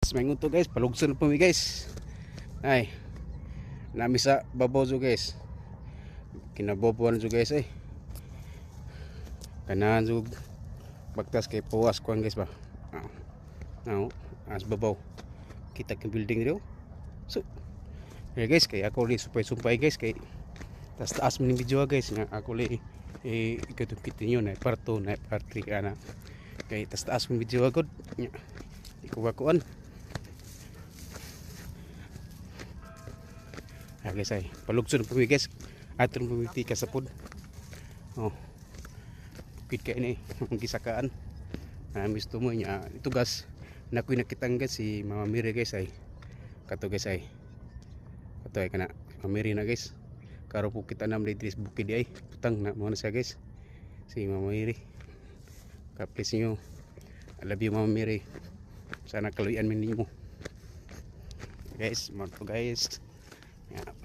As may to guys, palugsan po mi guys. Ay. Nami sa babaw jo guys. Kinabobuan jo guys ay. Kanahan jo bagtas kay puwas kuan guys ba. Now, as babaw. Kita kang building rio. So, yeah guys, kay ako li sumpay-sumpay guys kay taas mo ng video guys nga ako li ikatukitin nyo na parto na partri ana kay taas mo video agad nya ikuwakuan guys ay palugson po guys atong pumiti ka sa pod bukid ka ini ang gisakaan misto mo nya ito gas nakuy nakitang guys si Mama Miri guys ay kato guys ay kato ay kana Mama Miri na guys karo po kita nam dito sa bukid ay putang na mo na siya guys si Mama Miri kaplis nyo I love you Mama Miri sana kaluyan min mo guys mo to guys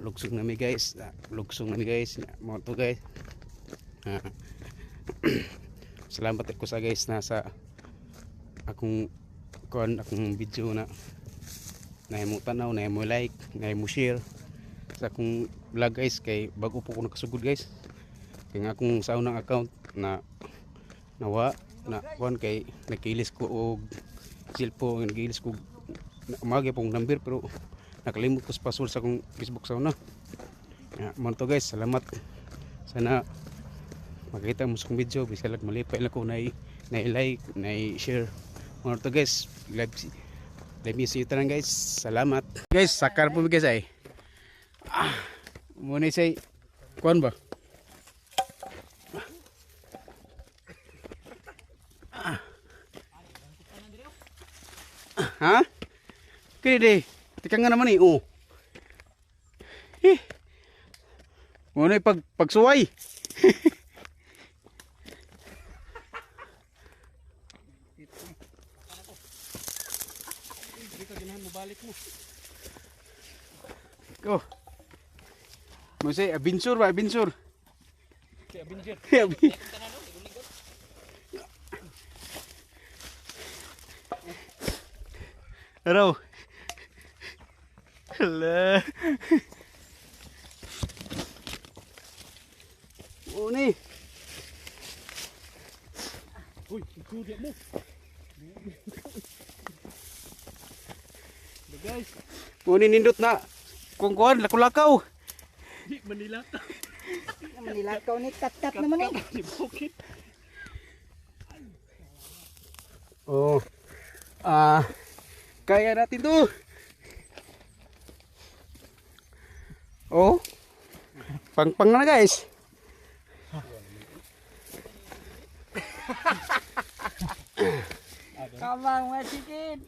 lugsong nami guys mo to guys salamat ako sa guys nasa akong video na mo tanaw mo like mo share sa akong vlog guys kay bago po ko nakasugod guys kay nga akong sa unang account na nawa na kuan kay nakilis ko og cellphone nakilis ko umagi pong number pero nakalimot ko sa password sa akong Facebook sa una mo to guys salamat sana makita mo sa akong video bisan lang malipay lang ko na like na share mo to guys let me see you tanan guys salamat guys sakar po guys ay muna say kuan ba ha kini deh tikang nga naman eh muna pagsuway oh mo say abinsur ba abinsur Araw hala ni uy ikudet mo guys muni nindot na kuan lakulakaw di manilakaw ni kat naman eh kaya natin to pang na guys kamang masikit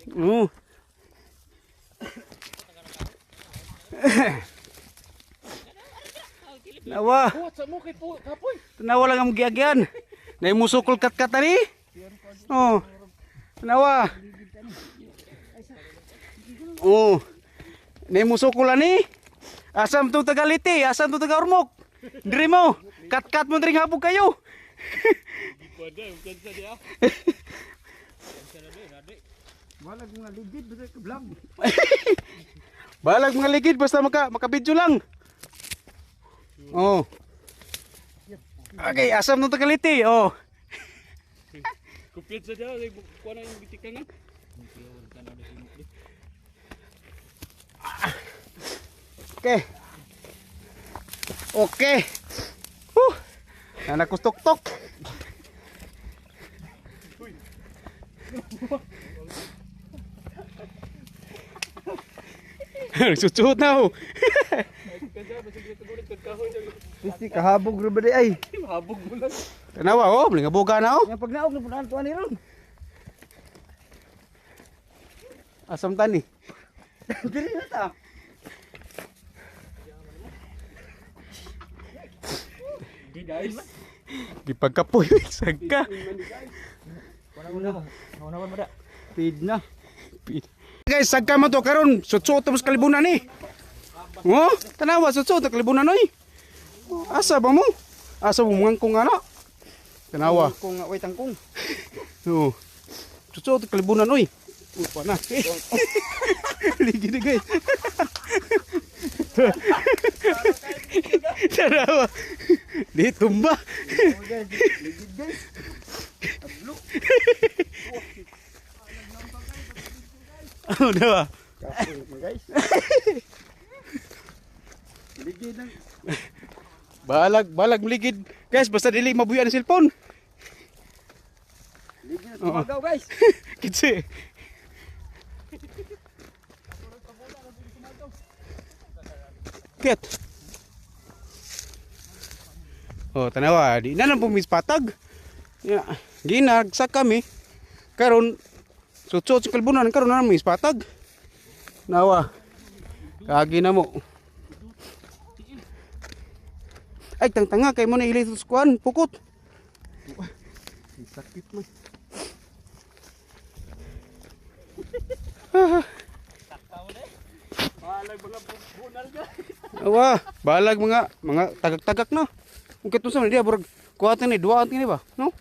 nawa nawa lang ang giagyan na musukol kat ni nawa na musukol ani asam to tagaliti asam to taga-urmok diri mo kat mo diri hapog kayo balag mga ligid basta ka vlog balag mga ligid basta maka-video lang okay asam to tagaliti kupit sa dia kuha na yung bitikangan okay anak ko tok susuot na Pasti kahabog ro ba di ay habog mo lang tanawa lingaboga na nga pag naog na punan tuan ni ron asam tani diri na ta di guys gipagkapoy sagka Una ba da? Feed na. Guys, sagka man to karon, sutsot tapos kalibunan ni. Tanawa sutsot kalibunan oy. Asa ba mo? Asa mo mangkong ana? Tanawa. Kung way tangkong. Sutsot kalibunan oy. Upa na. Ligid na guys. Tarawa. Di tumba. Oh, guys, ligid guys. Ablo. Ano daw? Kapul mo guys. Ligid ng Balag maligid. Guys, basta dili mabuya ang cellphone. ligid na tumagaw guys. Kitsi. Kit. Oh, tanawa, di na lang pumispatag. Ya, ginagsak kami. Karon sutsot sa kalbunan karon na mispatag. Nawa. Kagi na mo. Ay, tanga kay mo na ilitos kuan, pukot. Sakit mo. Balag mga bunal guys. Awa, balag mga tagak-tagak no. Kung kito sa dia burag kuwatan ni duaan ni ba? No?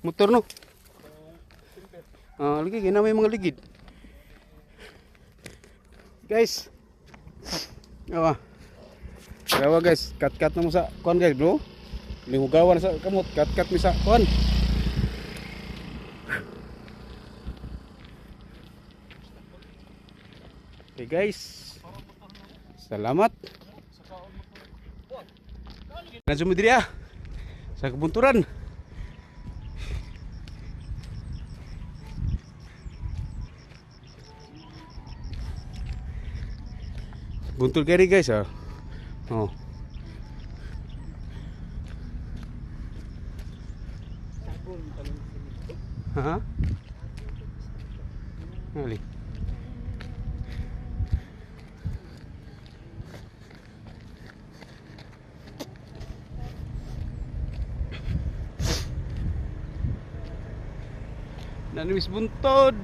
Motor no. Ah, lagi gina may mga ligid. Guys. Awa. Awa guys, cut na mo sa kuan guys, bro. Lihugawan sa kamot, cut mi sa kuan. Okay guys. Salamat. Nasumi diri sa kabunturan. Buntul kiri guys ah. Oh. Ha? Ali. Nanumis buntod.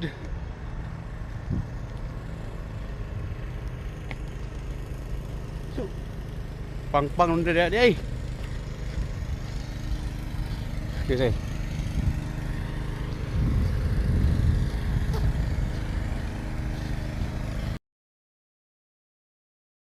So, pang-pang nung dada ay. Kasi